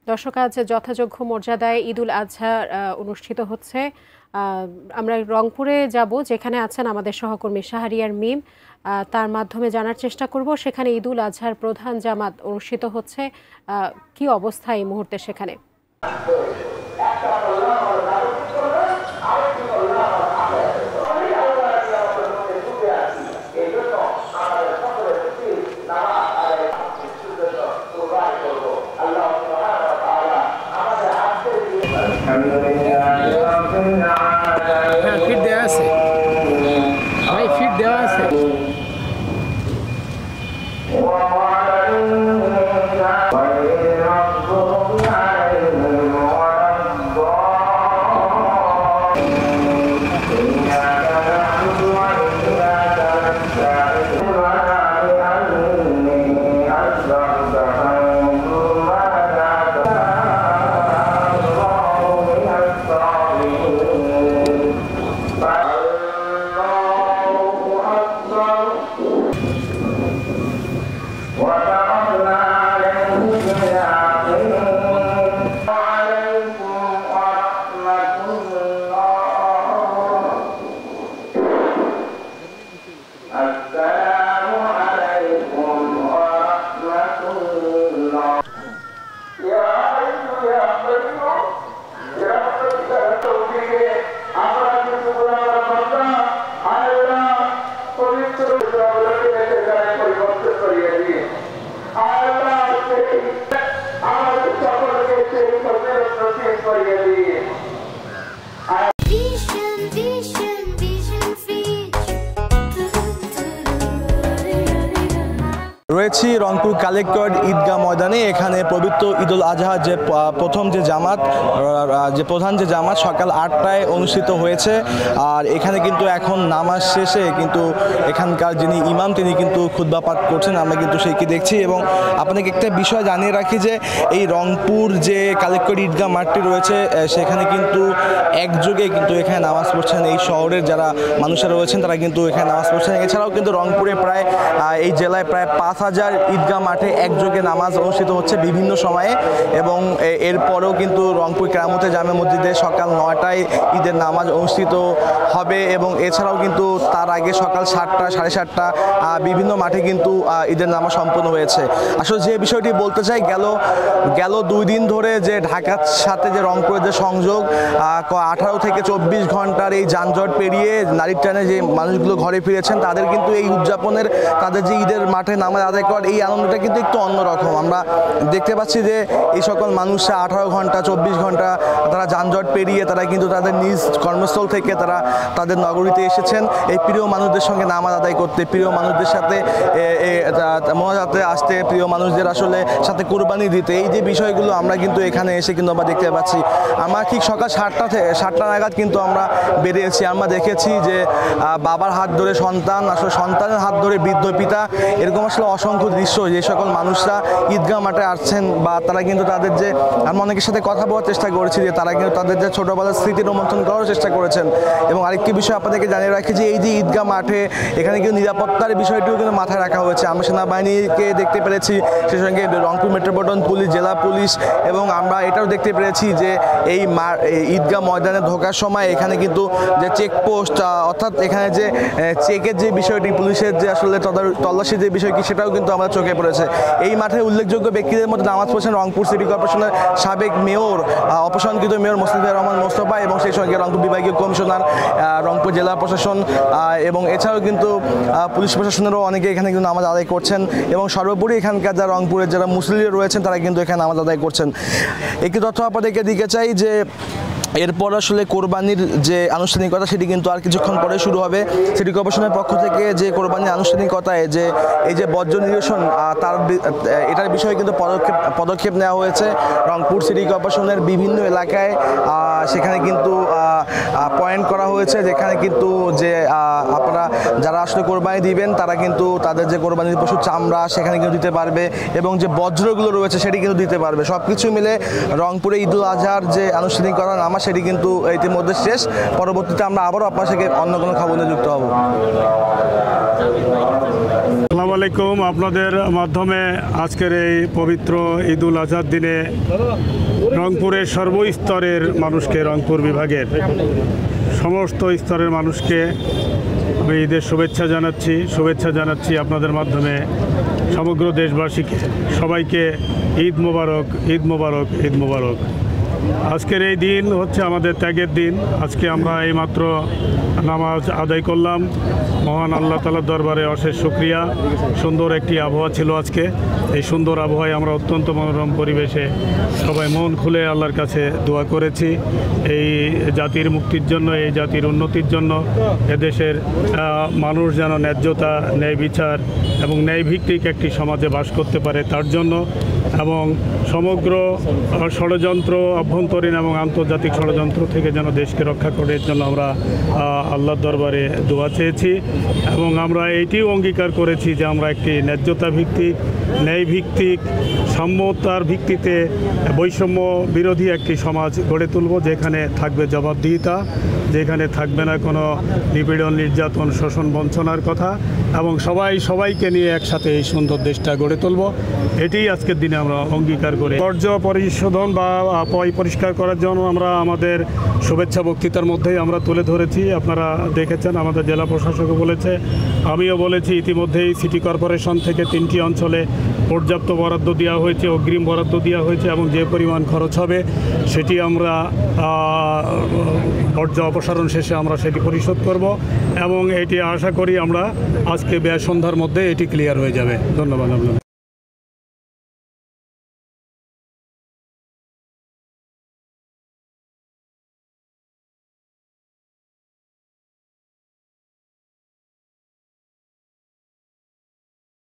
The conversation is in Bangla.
দর্শক, আজ যথাযোগ্য মর্যাদায় ঈদুল আজহা অনুষ্ঠিত হচ্ছে। আমরা রংপুরে যাব, যেখানে আছেন আমাদের সহকর্মী শাহরিয়ার মিম। তার মাধ্যমে জানার চেষ্টা করব সেখানে ঈদুল আজহার প্রধান জামাত অনুষ্ঠিত হচ্ছে, কি অবস্থা এই মুহূর্তে সেখানে। ফিট দেওয়া আছে ভাই, ফিট দেওয়া আছে। রয়েছি রংপুর কালেক্টরেট ঈদগাহ ময়দানে। এখানে পবিত্র ঈদুল আজহা যে প্রথম যে জামাত, যে প্রধান যে জামাত সকাল 8টায় অনুষ্ঠিত হয়েছে। আর এখানে কিন্তু এখন নামাজ শেষে কিন্তু এখানকার যিনি ইমাম তিনি কিন্তু খুতবা পাঠ করছেন, আমরা কিন্তু সেইটি দেখছি। এবং আপনাকে একটা বিষয় জানিয়ে রাখি যে এই রংপুর যে কালেক্টরেট ঈদগাহ মাঠটি রয়েছে সেখানে কিন্তু একযোগে কিন্তু এখানে নামাজ পড়ছেন এই শহরের যারা মানুষেরা রয়েছেন, তারা কিন্তু এখানে নামাজ পড়ছেন। এছাড়াও কিন্তু রংপুরে প্রায় এই জেলায় প্রায় 5000 ঈদগাহ মাঠে একযোগে নামাজ অনুষ্ঠিত হচ্ছে বিভিন্ন সময়ে। এবং এরপরেও কিন্তু রংপুর কেরামতে জামে মসজিদে সকাল 9টায় ঈদের নামাজ অনুষ্ঠিত হবে। এবং এছাড়াও কিন্তু তার আগে সকাল 7টা, 7:30টা বিভিন্ন মাঠে কিন্তু ঈদের নামাজ সম্পন্ন হয়েছে। আসলে যে বিষয়টি বলতে চাই, গেল 2 দিন ধরে যে ঢাকার সাথে যে রংপুরের যে সংযোগ, 18 থেকে 24 ঘন্টার এই যানজট পেরিয়ে নারীর টানে যে মানুষগুলো ঘরে ফিরেছেন, তাদের কিন্তু এই উদযাপনের, তাদের যে ঈদের মাঠে নামাজ আদায় করার এই আনন্দটা কিন্তু একটু অন্যরকম। আমরা দেখতে পাচ্ছি যে এই সকল মানুষরা 18 ঘন্টা 24 ঘন্টা তারা যানজট পেরিয়ে তারা কিন্তু তাদের নিজ কর্মস্থল থেকে তারা তাদের নগরীতে এসেছেন এই প্রিয় মানুষদের সঙ্গে নামাজ আদায় করতে, প্রিয় মানুষদের সাথে মোনাজাতে আসতে, প্রিয় মানুষদের আসলে সাথে কুরবানি দিতে। এই যে বিষয়গুলো আমরা কিন্তু এখানে এসে কিন্তু আমরা দেখতে পাচ্ছি। আমরা ঠিক সকাল 7টা নাগাদ কিন্তু আমরা বেরিয়েছি। আমরা দেখেছি যে বাবার হাত ধরে সন্তান, আসলে সন্তানের হাত ধরে বৃদ্ধ পিতা, এরকম আসলে অসংখ্য দৃশ্য যে সকল মানুষরা ঈদগাহ মাঠে আসছেন বা তারা কিন্তু তাদের যে, আমরা অনেকের সাথে কথা বলার চেষ্টা করেছি যে তারা কিন্তু তাদের যে ছোটোবেলার স্মৃতি রোমন্থন করার চেষ্টা করেছেন। এবং আরেকটি বিষয় আপনাদেরকে জানিয়ে রাখি যে এই যে ঈদগাহ মাঠে এখানে কিন্তু নিরাপত্তার বিষয়টিও কিন্তু মাথায় রাখা হয়েছে। আমরা সেনাবাহিনীকে দেখতে পেরেছি, সেই সঙ্গে রংপুর মেট্রোপলিটন পুলিশ, জেলা পুলিশ, এবং আমরা এটাও দেখতে পেরেছি যে এই ঈদগাহ ময়দানে ঢোকার সময় এখানে কিন্তু যে চেকপোস্ট, অর্থাৎ এখানে যে চেকের যে বিষয়টি, পুলিশের যে আসলে তল্লাশির যে বিষয়টি, সেটাও কিন্তু আমরা চোখে পড়েছে। এই মাঠে উল্লেখযোগ্য ব্যক্তিদের মধ্যে নামাজ পড়ছেন রংপুর সিটি কর্পোরেশনের সাবেক মেয়র, অপসারণকৃত মেয়র মোস্তাফিজুর রহমান মোস্তফা, এবং সেই সঙ্গে রংপুর বিভাগীয় কমিশনার, রংপুর জেলা প্রশাসন, এবং এছাড়াও কিন্তু পুলিশ প্রশাসনেরও অনেকে এখানে কিন্তু নামাজ আদায় করছেন। এবং সর্বোপরি এখানকার যারা রংপুরের যারা মুসলিম রয়েছেন তারা কিন্তু এখানে নামাজ আদায় করছেন। একটি তথ্য আপনাদেরকে দিতে চাই যে এরপর আসলে কোরবানির যে আনুষ্ঠানিকতা সেটি কিন্তু আর কিছুক্ষণ পরে শুরু হবে। সিটি কর্পোরেশনের পক্ষ থেকে যে কোরবানির আনুষ্ঠানিকতায় যে এই যে বর্জ্য নিরসন, এটার বিষয়ে কিন্তু পদক্ষেপ নেওয়া হয়েছে। রংপুর সিটি কর্পোরেশনের বিভিন্ন এলাকায় সেখানে কিন্তু পয়েন্ট করা হয়েছে, যেখানে কিন্তু যে আপনারা যারা আসলে কোরবানি দিবেন তারা কিন্তু তাদের যে কোরবানির পশুর চামড়া সেখানে কিন্তু দিতে পারবে, এবং যে বজ্রগুলো রয়েছে সেটি কিন্তু দিতে পারবে। সব কিছু মিলে রংপুরে ঈদুল আজহার যে আনুষ্ঠানিকতা নামাজ সেটি কিন্তু ইতিমধ্যে শেষ। পরবর্তীতে আমরা আবারও আপনার সাথে অন্য কোনো খবর নিয়ে যুক্ত হব। আসসালামু আলাইকুম। আপনাদের মাধ্যমে আজকের এই পবিত্র ঈদুল আজহার দিনে রংপুরের সর্বস্তরের মানুষকে, রংপুর বিভাগের সমস্ত স্তরের মানুষকে আমি ঈদের শুভেচ্ছা জানাচ্ছি আপনাদের মাধ্যমে সমগ্র দেশবাসীকে, সবাইকে ঈদ মোবারক, ঈদ মোবারক, ঈদ মোবারক। আজকের এই দিন হচ্ছে আমাদের ত্যাগের দিন। আজকে আমরা এইমাত্র নামাজ আদায় করলাম। মহান আল্লাহ তাআলার দরবারে অশেষ শুকরিয়া। সুন্দর একটি আবহাওয়া ছিল আজকে। এই সুন্দর আবহাওয়ায় আমরা অত্যন্ত মনোরম পরিবেশে সবাই মন খুলে আল্লাহর কাছে দোয়া করেছি এই জাতির মুক্তির জন্য, এই জাতির উন্নতির জন্য, এদেশের মানুষ যেন ন্যায্যতা, ন্যায় বিচার এবং ন্যায়ভিত্তিক একটি সমাজে বাস করতে পারে তার জন্য, এবং সমগ্র ষড়যন্ত্র, অভ্যন্তরীণ এবং আন্তর্জাতিক ষড়যন্ত্র থেকে যেন দেশকে রক্ষা করে, এর জন্য আমরা আল্লাহর দরবারে দোয়া চেয়েছি। এবং আমরা এইটিও অঙ্গীকার করেছি যে আমরা একটি ন্যায্যতা ভিত্তিক, ন্যায় ভিত্তিক, সাম্যতার ভিত্তিতে বৈষম্য বিরোধী একটি সমাজ গড়ে তুলব, যেখানে থাকবে জবাবদিহিতা, যেখানে থাকবে না কোনো নিপীড়ন, নির্যাতন, শোষণ, বঞ্চনার কথা, এবং সবাইকে নিয়ে একসাথে এই সুন্দর দেশটা গড়ে তুলব। এটি আজকের দিনে আমরা অঙ্গীকার করি। বর্জ্য পরিশোধন বা পরিষ্কার করার জন্য আমরা আমাদের শুভেচ্ছা বক্তৃতার মধ্যেই আমরা তুলে ধরেছি। আপনারা দেখেছেন, আমাদের জেলা প্রশাসকও বলেছে, আমিও বলেছি। ইতিমধ্যেই সিটি কর্পোরেশন থেকে 3টি অঞ্চলে পর্যাপ্ত বরাদ্দ দেওয়া হয়েছে, অগ্রিম বরাদ্দ দেওয়া হয়েছে, এবং যে পরিমাণ খরচ হবে সেটি আমরা বর্জ্য অপসারণ শেষে আমরা সেটি পরিশোধ করব, এবং এটি আশা করি আমরা আজকে সন্ধ্যার মধ্যে এটি ক্লিয়ার হয়ে যাবে। ধন্যবাদ আপনাদের।